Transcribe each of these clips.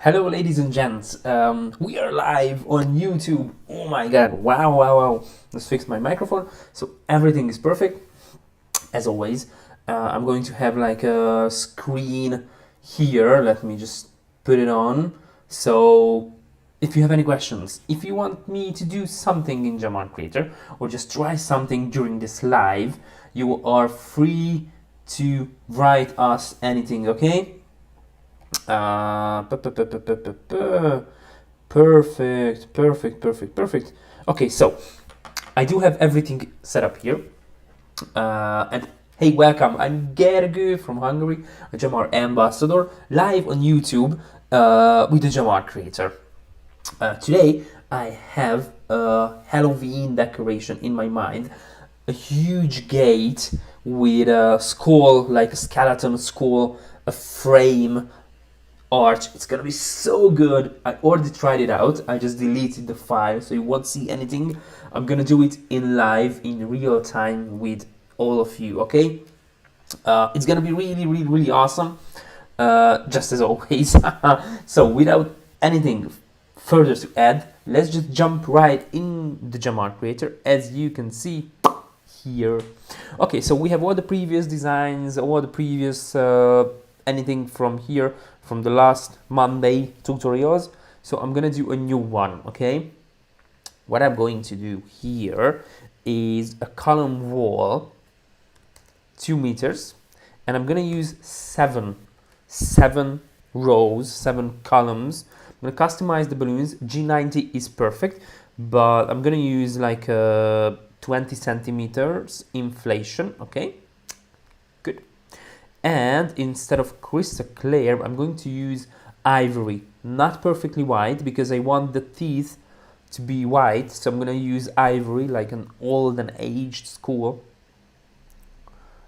Hello, ladies and gents. We are live on YouTube. Oh my god! Wow, wow, wow! Let's fix my microphone so everything is perfect. As always, I'm going to have like a screen here. Let me just put it on. So, if you have any questions, if you want me to do something in Gemar Creator or just try something during this live, you are free to write us anything. Okay? Perfect, perfect, perfect, perfect. Okay, so I do have everything set up here. And hey, welcome. I'm Gergo from Hungary, a Gemar Ambassador, live on YouTube with the Gemar Creator. Today, I have a Halloween decoration in my mind. A huge gate with a skull, like a skeleton skull, a frame, arch. It's gonna be so good. I already tried it out. I just deleted the file so you won't see anything. I'm gonna do it in live, in real time with all of you, okay? It's gonna be really, really, really awesome, just as always. So without anything further to add, let's just jump right in the Gemar Creator, as you can see here. Okay, so we have all the previous designs, all the previous anything from here, from the last Monday tutorials. So I'm gonna do a new one, okay? What I'm going to do here is a column wall, 2 meters, and I'm gonna use seven rows, 7 columns. I'm gonna customize the balloons. G90 is perfect, but I'm gonna use like 20 centimeters inflation, okay? Good. And instead of crystal clear, I'm going to use ivory, not perfectly white, because I want the teeth to be white. So I'm going to use ivory, like an old and aged school.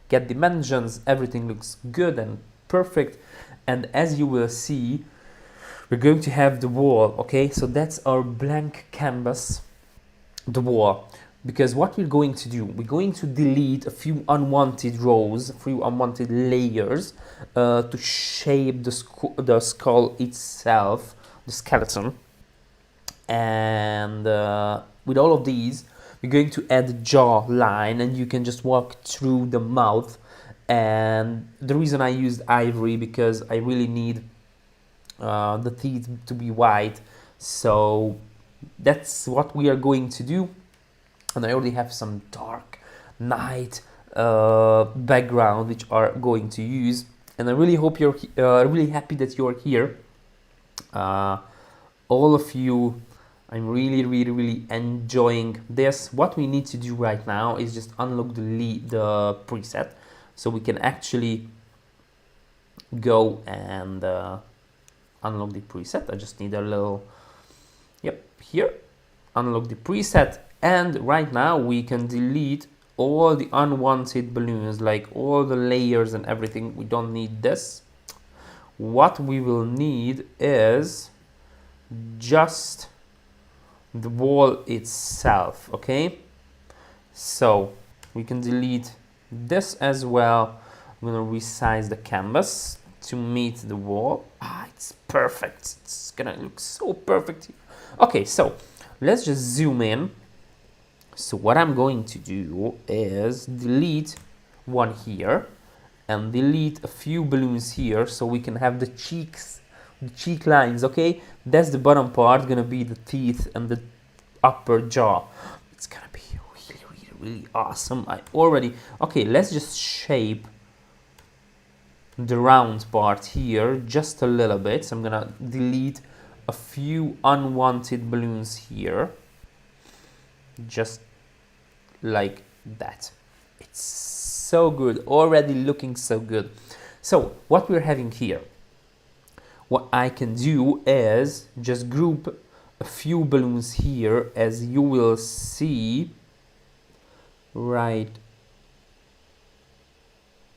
Get dimensions, everything looks good and perfect. And as you will see, we're going to have the wall, okay? So that's our blank canvas, the wall. Because what we're going to do, we're going to delete a few unwanted rows, a few unwanted layers to shape the skull itself, the skeleton. And with all of these, we're going to add the jaw line, and you can just walk through the mouth. And the reason I used ivory, because I really need the teeth to be white. So that's what we are going to do. And I already have some dark night background which are going to use, and I really hope you're really happy that you're here, all of you. I'm really, really, really enjoying this. What we need to do right now is just unlock the preset, so we can actually go and unlock the preset. I just need a little, yep, here, unlock the preset. And right now we can delete all the unwanted balloons, like all the layers and everything. We don't need this. What we will need is just the wall itself, okay? So we can delete this as well. I'm gonna resize the canvas to meet the wall. It's perfect. It's gonna look so perfect here. Okay, so let's just zoom in. So what I'm going to do is delete one here and delete a few balloons here, so we can have the cheeks, the cheek lines, okay? That's the bottom part, gonna be the teeth and the upper jaw. It's gonna be really, really, really awesome. Okay, let's just shape the round part here just a little bit. So I'm gonna delete a few unwanted balloons here. Just like that. It's so good, already looking so good. So what we're having here, what I can do is just group a few balloons here, as you will see right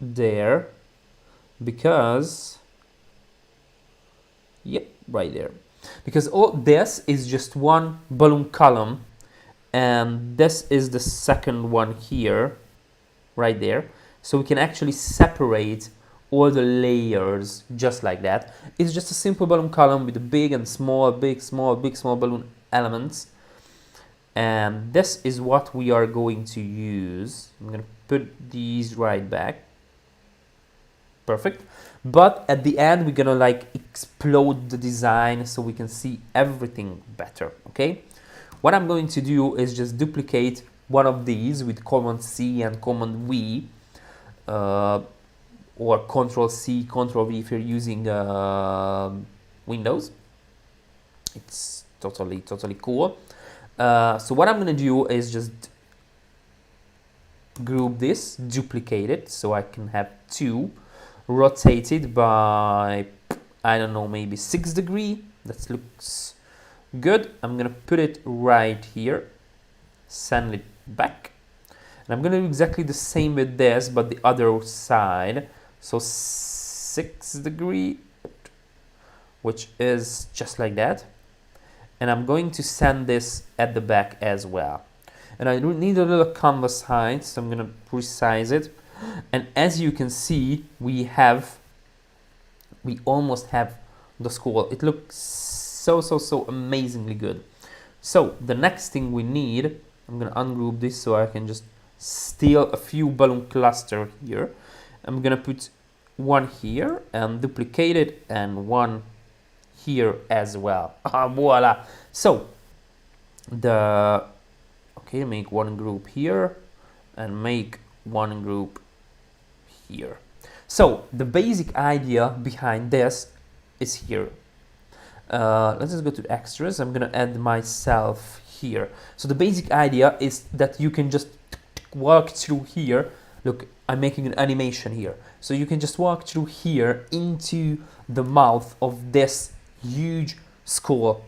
there, because yep, right there, because all this is just one balloon column, and this is the second one here, right there. So we can actually separate all the layers just like that. It's just a simple balloon column with a big and small, big, small, big, small balloon elements. And this is what we are going to use. I'm going to put these right back. Perfect. But at the end, we're going to like explode the design so we can see everything better. Okay. What I'm going to do is just duplicate one of these with Command C and Command V. Or Control C, Control V if you're using Windows. It's totally cool. So what I'm gonna do is just group this, duplicate it, so I can have two, rotate it by, I don't know, maybe 6 degrees. That looks good. I'm gonna put it right here, send it back. And I'm gonna do exactly the same with this, but the other side. So 6 degrees, which is just like that. And I'm going to send this at the back as well. And I need a little canvas height, so I'm gonna resize it. And as you can see, we almost have the skull. It looks so amazingly good. So the next thing we need, I'm gonna ungroup this so I can just steal a few balloon cluster here. I'm gonna put one here and duplicate it, and one here as well. Voila! So make one group here and make one group here. So the basic idea behind this is here. Let's just go to extras. I'm gonna add myself here. So the basic idea is that you can just walk through here. Look, I'm making an animation here. So you can just walk through here into the mouth of this huge skull.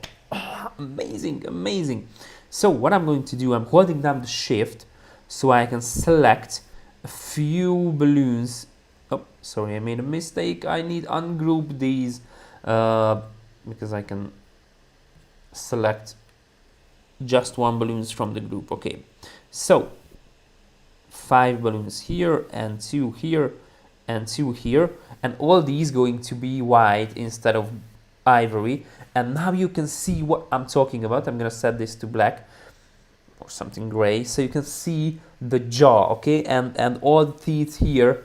Amazing. So what I'm going to do, I'm holding down the shift so I can select a few balloons. Oh, sorry, I made a mistake. I need to ungroup these because I can select just one balloons from the group. Okay, so 5 balloons here and 2 here and 2 here, and all these going to be white instead of ivory. And now you can see what I'm talking about. I'm gonna set this to black or something gray so you can see the jaw, okay, and all the teeth here,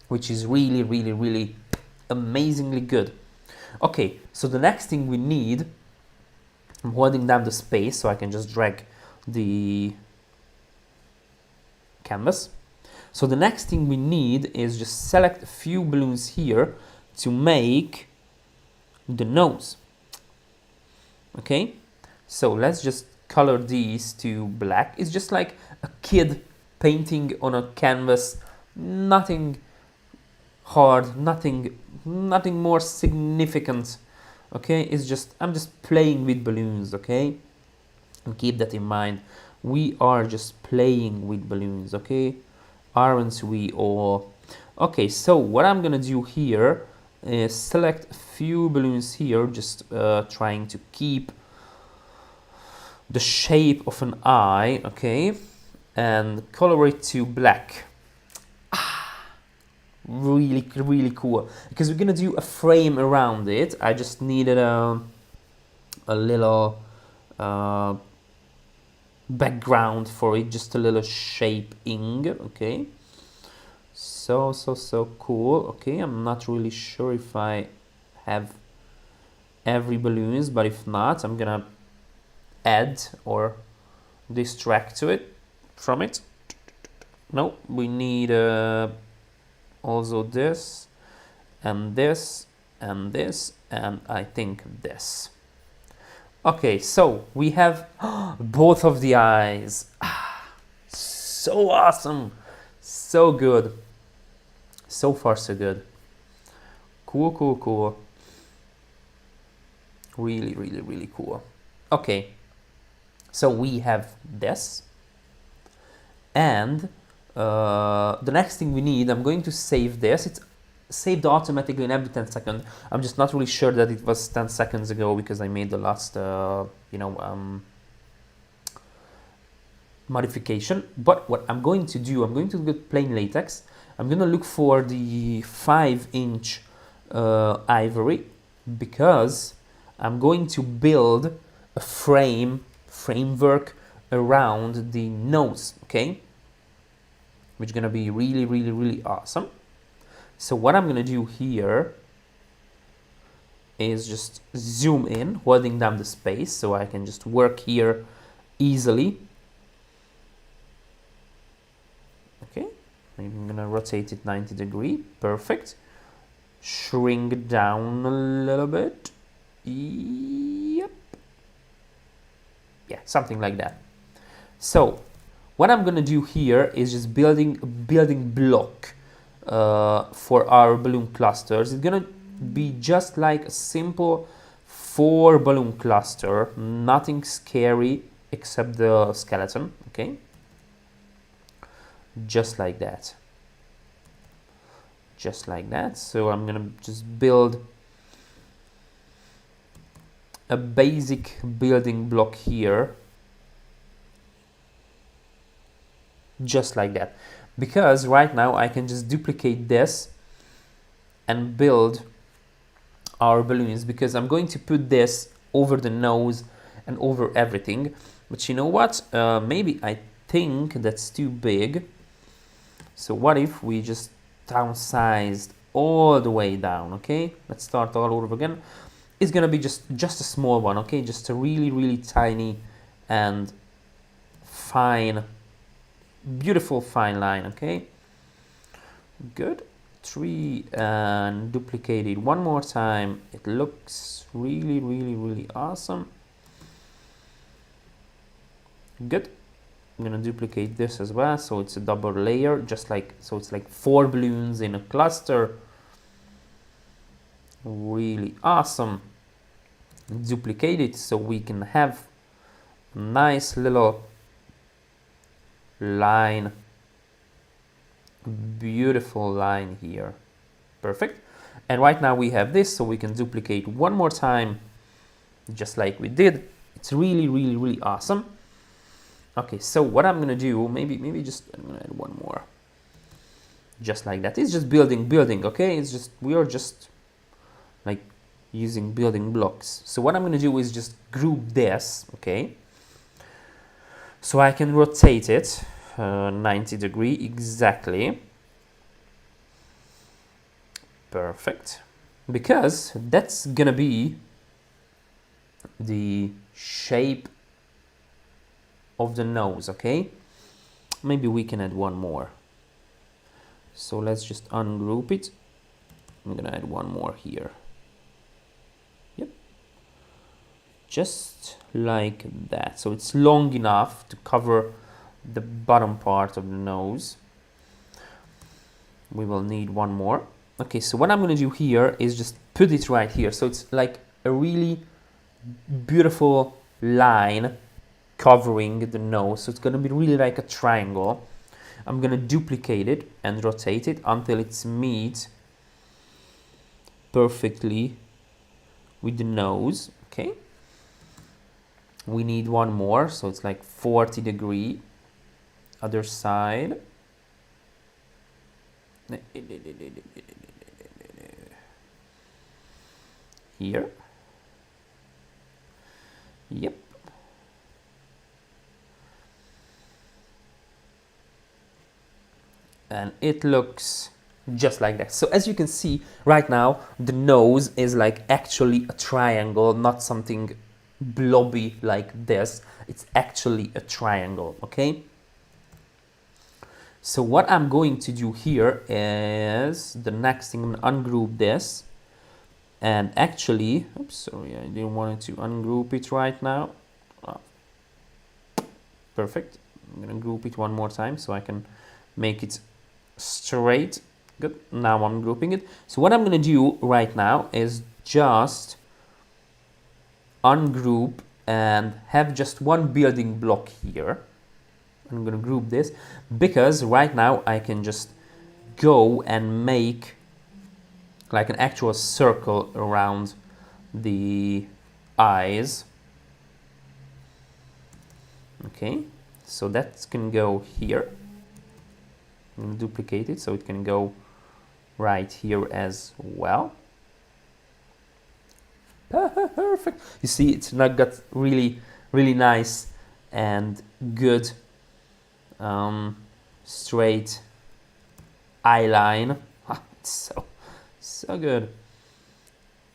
which is really amazingly good. Okay, so the next thing we need, I'm holding down the space so I can just drag the canvas. So the next thing we need is just select a few balloons here to make the nose. Okay, so let's just color these to black. It's just like a kid painting on a canvas, nothing hard, nothing more significant. Okay, it's just, I'm just playing with balloons. Okay, and keep that in mind. We are just playing with balloons, okay? Aren't we all? Okay, so what I'm gonna do here is select a few balloons here, just trying to keep the shape of an eye, okay? And color it to black. Really cool. Because we're gonna do a frame around it. I just needed a little background for it, just a little shaping. Okay, so cool. Okay, I'm not really sure if I have every balloons, but if not, I'm gonna add or distract to it from it. No, we need also this and this and this, and I think this. Okay, so we have both of the eyes. So awesome, so good. So far, so good. Cool. Really cool. Okay, so we have this, and the next thing we need, I'm going to save this. It's saved automatically in every 10 seconds. I'm just not really sure that it was 10 seconds ago because I made the last modification. But what I'm going to do, I'm going to get plain latex. I'm gonna look for the 5-inch ivory, because I'm going to build a framework around the nose, okay? Which is gonna be really, really, really awesome. So what I'm gonna do here is just zoom in, holding down the space, so I can just work here easily. Okay, I'm gonna rotate it 90 degrees, perfect. Shrink down a little bit. Yep. Yeah, something like that. So what I'm gonna do here is just building a building block for our balloon clusters. It's gonna be just like a simple 4 balloon cluster, nothing scary except the skeleton, okay? Just like that. Just like that. So I'm gonna just build a basic building block here, just like that, because right now I can just duplicate this and build our balloons, because I'm going to put this over the nose and over everything. But you know what, maybe I think that's too big. So what if we just downsized all the way down? Okay, let's start all over again. It's gonna be just a small one, okay? Just a really, really tiny and fine, beautiful fine line, okay? Good. 3 and duplicate it one more time. It looks really, really, really awesome. Good. I'm gonna duplicate this as well, so it's a double layer, just like, so it's like 4 balloons in a cluster. Really awesome. Duplicate it so we can have a nice little line, beautiful line here. Perfect. And right now we have this, so we can duplicate one more time, just like we did. It's really, really, really awesome. Okay, so what I'm gonna do, maybe just, I'm gonna add one more, just like that. It's just building, okay? It's just, we are just like using building blocks. So what I'm gonna do is just group this, okay? So I can rotate it 90 degrees exactly. Perfect. Because that's gonna be the shape of the nose, okay? Maybe we can add one more. So let's just ungroup it. I'm gonna add one more here. Yep. Just like that. So it's long enough to cover the bottom part of the nose. We will need one more. Okay, so what I'm gonna do here is just put it right here. So it's like a really beautiful line covering the nose. So it's gonna be really like a triangle. I'm gonna duplicate it and rotate it until it's meet perfectly with the nose, okay? We need one more, so it's like 40 degrees. Other side. Here. Yep. And it looks just like that. So as you can see right now, the nose is like actually a triangle, not something blobby like this. It's actually a triangle, okay? So what I'm going to do here is the next thing, I'm gonna ungroup this. And actually, oops, sorry, I didn't want to ungroup it right now. Oh, perfect. I'm gonna group it one more time so I can make it straight. Good. Now I'm grouping it. So what I'm gonna do right now is just ungroup and have just one building block here. I'm gonna group this because right now I can just go and make like an actual circle around the eyes. Okay, so that can go here. I'm going to duplicate it so it can go right here as well. Perfect. You see, it's not got really, really nice and good straight eye line. It's so good.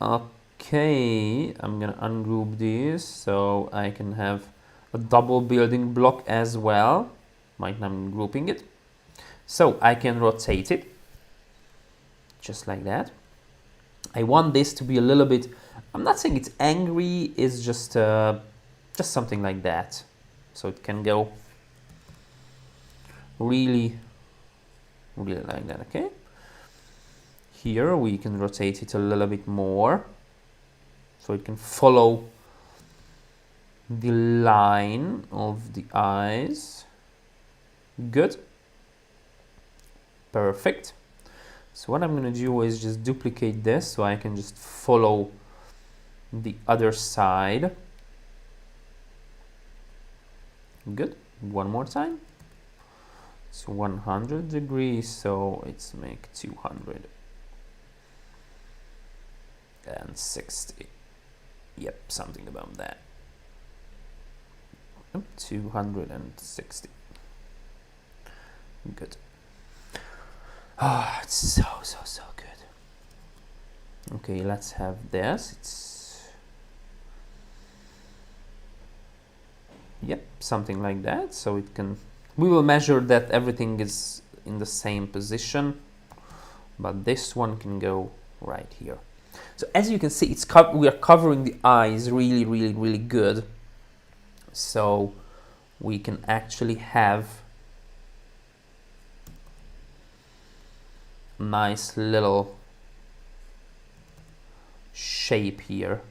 Okay, I'm gonna ungroup this so I can have a double building block as well. Right now I'm grouping it. So I can rotate it just like that. I want this to be a little bit, I'm not saying it's angry, it's just something like that. So it can go really, really like that, okay? Here we can rotate it a little bit more so it can follow the line of the eyes. Good. Perfect. So what I'm going to do is just duplicate this so I can just follow the other side. Good. One more time. It's 100 degrees, so it's make 260. Yep, something about that. 260. Good. Ah, it's so good. Okay, let's have this. It's, yep, something like that. So it can, we will measure that everything is in the same position, but this one can go right here. So as you can see, it's we are covering the eyes really, really, really good. So we can actually have nice little shape here.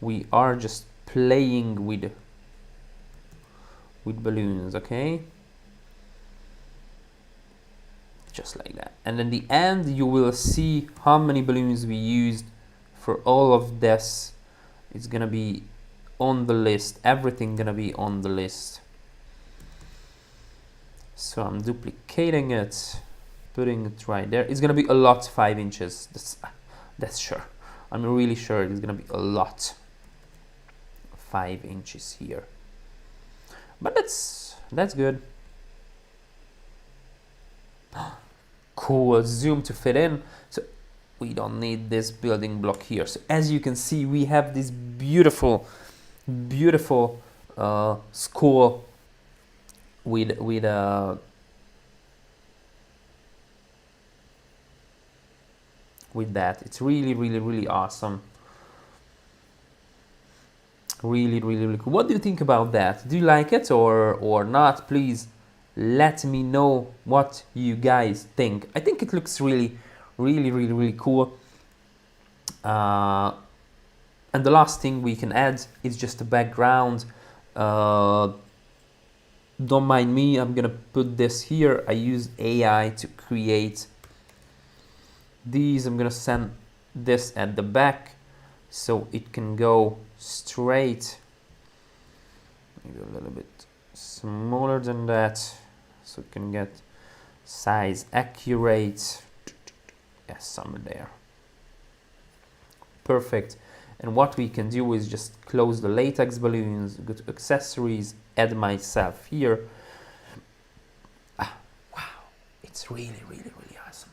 We are just playing with balloons, okay? Just like that. And in the end, you will see how many balloons we used for all of this. It's gonna be on the list. Everything gonna be on the list. So I'm duplicating it, putting it right there. It's gonna be a lot, 5 inches. That's sure. I'm really sure it's gonna be a lot. 5 inches here. But that's good. Cool. Zoom to fit in. So we don't need this building block here. So as you can see, we have this beautiful school with that. It's really awesome. Really cool. What do you think about that? Do you like it or not? Please let me know what you guys think. I think it looks really cool. And the last thing we can add is just a background. Don't mind me, I'm gonna put this here. I use AI to create these. I'm gonna send this at the back so it can go straight, maybe a little bit smaller than that, so it can get size accurate. Yes, somewhere there. Perfect. And what we can do is just close the latex balloons, go to accessories, add myself here. Wow, it's really awesome.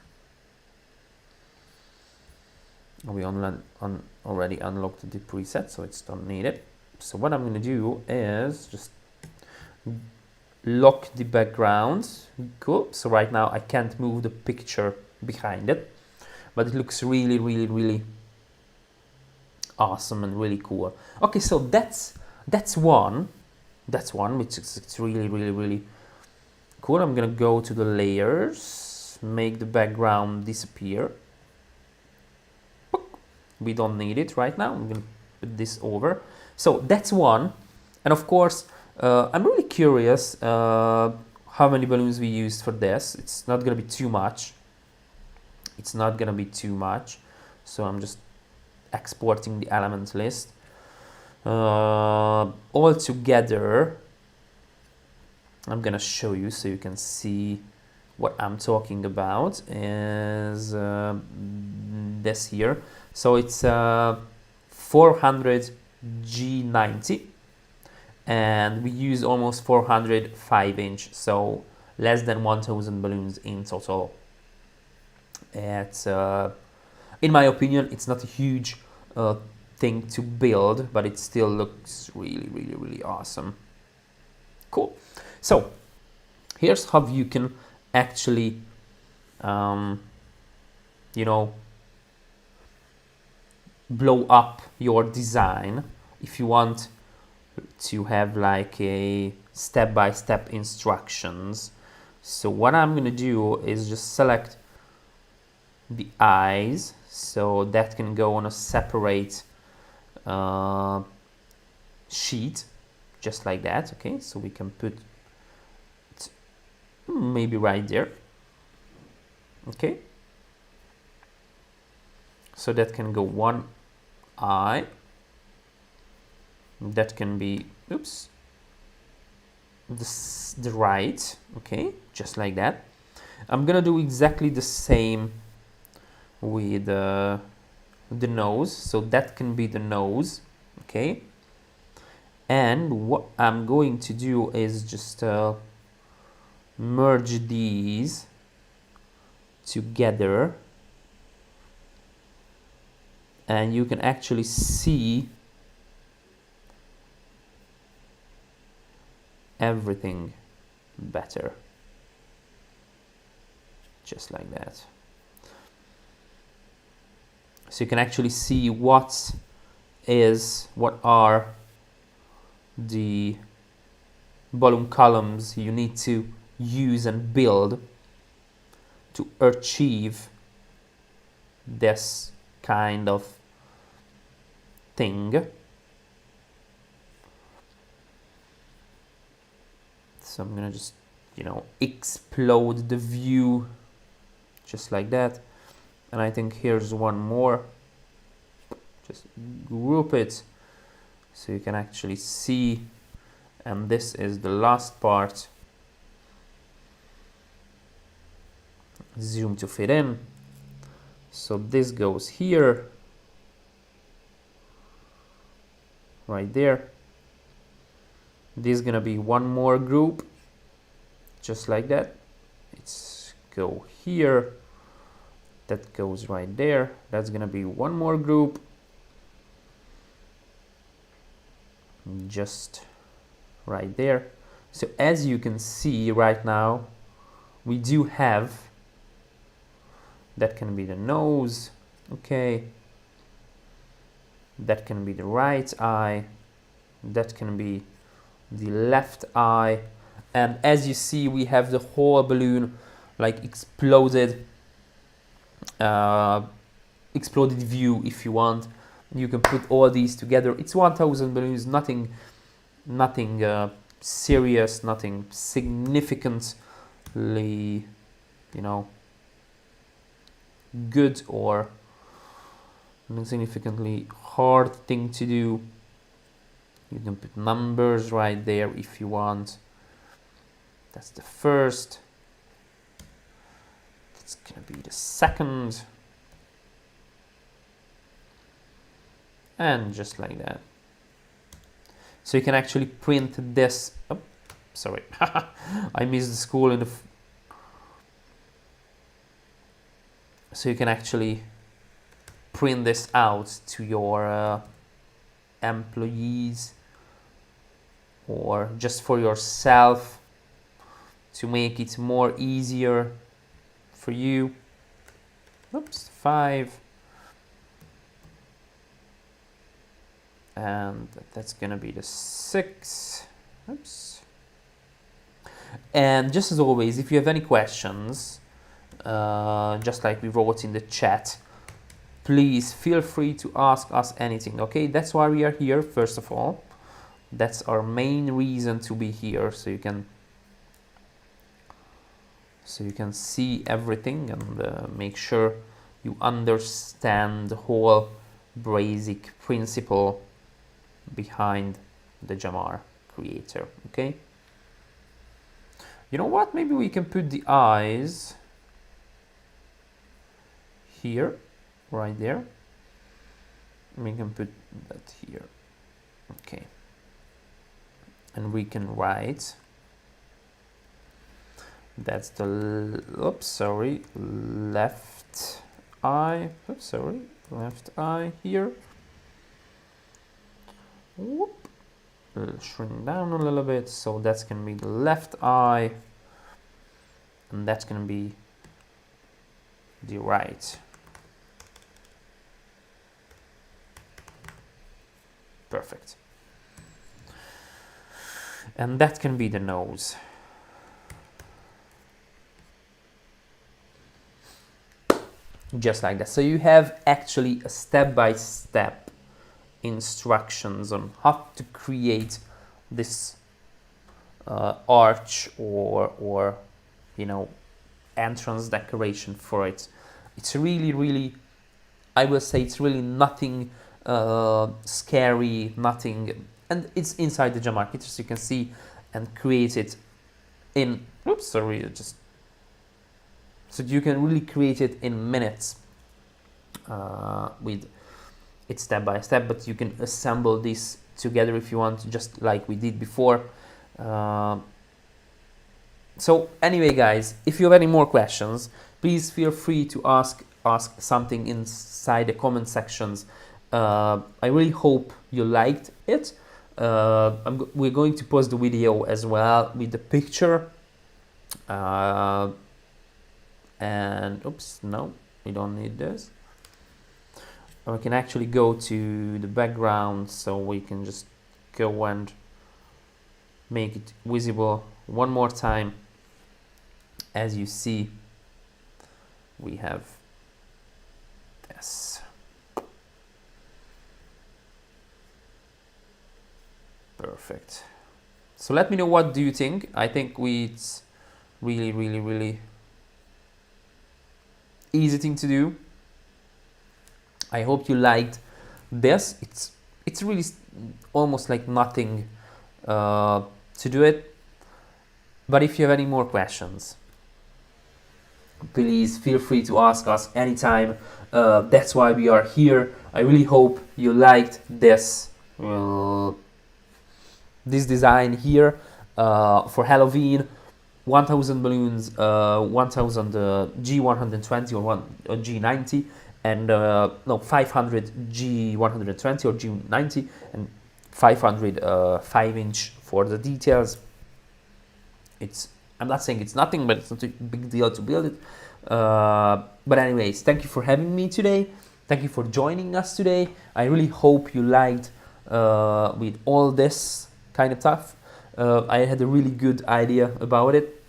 We already unlocked the preset, so it's don't need it. So what I'm going to do is just lock the background. Cool. So right now I can't move the picture behind it, but it looks really awesome and really cool. Okay, so that's one which is it's really cool. I'm gonna go to the layers, make the background disappear. We don't need it right now. I'm gonna put this over. So that's one. And of course, I'm really curious how many balloons we used for this. It's not gonna be too much. So I'm just exporting the element list. All together, I'm gonna show you so you can see what I'm talking about is this here. So it's 400 G90 and we use almost 400 5-inch, so less than 1000 balloons in total. It's in my opinion, it's not a huge thing to build, but it still looks really awesome. Cool. So here's how you can actually you know, blow up your design if you want to have like a step-by-step instructions. So what I'm gonna do is just select the eyes, so that can go on a separate sheet, just like that. Okay, so we can put it maybe right there. Okay, so that can go one eye, that can be, oops, the right. Okay, just like that. I'm gonna do exactly the same with the nose, so that can be the nose. Okay, and what I'm going to do is just merge these together, and you can actually see everything better, just like that. So you can actually see what are the balloon columns you need to use and build to achieve this kind of thing. So I'm gonna just, you know, explode the view just like that. And I think here's one more. Just group it so you can actually see. And this is the last part. Zoom to fit in. So this goes here, right there. This is gonna be one more group, just like that. It's go here. That goes right there. That's gonna be one more group, just right there. So as you can see right now, we do have, that can be the nose, okay, that can be the right eye, that can be the left eye, and as you see, we have the whole balloon like exploded view. If you want, you can put all these together. It's 1000 balloons, nothing serious, nothing significantly, you know, good or significantly hard thing to do. You can put numbers right there if you want. That's the first. That's gonna be the second. And just like that. So you can actually print this. Oh, sorry, I missed the school in the. So you can actually print this out to your employees or just for yourself to make it more easier for you. Oops, 5. And that's gonna be the 6. Oops. And just as always, if you have any questions, just like we wrote in the chat, please feel free to ask us anything. Okay, that's why we are here. First of all, that's our main reason to be here, so you can see everything and make sure you understand the whole basic principle behind the Gemar Creator. Okay, You know what? Maybe we can put the eyes here, right there. We can put that here. Okay. And we can write. That's the left eye. Oops, sorry, left eye here. Whoop. Shrink down a little bit, so that's gonna be the left eye, and that's gonna be the right. Perfect. And that can be the nose. Just like that. So you have actually a step-by-step instructions on how to create this arch or you know, entrance decoration for it. It's really, I will say it's really nothing scary, nothing, and it's inside the Gemar Creator, so you can see and create it in, oops, sorry, just, so you can really create it in minutes with it step by step, but you can assemble this together if you want, just like we did before. So anyway, guys, if you have any more questions, please feel free to ask something inside the comment sections. I really hope you liked it. We're going to post the video as well with the picture. And oops, no, we don't need this. We can actually go to the background, so we can just go and make it visible one more time. As you see, we have this. Perfect. So let me know, what do you think? I think it's really easy thing to do. I hope you liked this. It's really almost like nothing to do it. But if you have any more questions, please feel free to ask us anytime. That's why we are here. I really hope you liked this this design here for Halloween. 1000 balloons, 1000 G120 or G90, and no, 500 G120 or G90, and 500 5-inch for the details. I'm not saying it's nothing, but it's not a big deal to build it. But anyways, thank you for having me today. Thank you for joining us today. I really hope you liked with all this kind of stuff. I had a really good idea about it.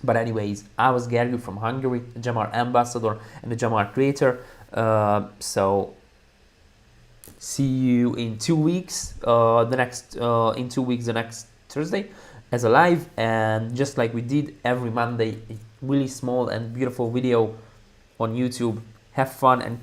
But anyways, I was Gergo from Hungary, the Gemar Ambassador and the Gemar Creator. So see you in 2 weeks. In 2 weeks, the next Thursday, as a live, and just like we did every Monday, a really small and beautiful video on YouTube. Have fun and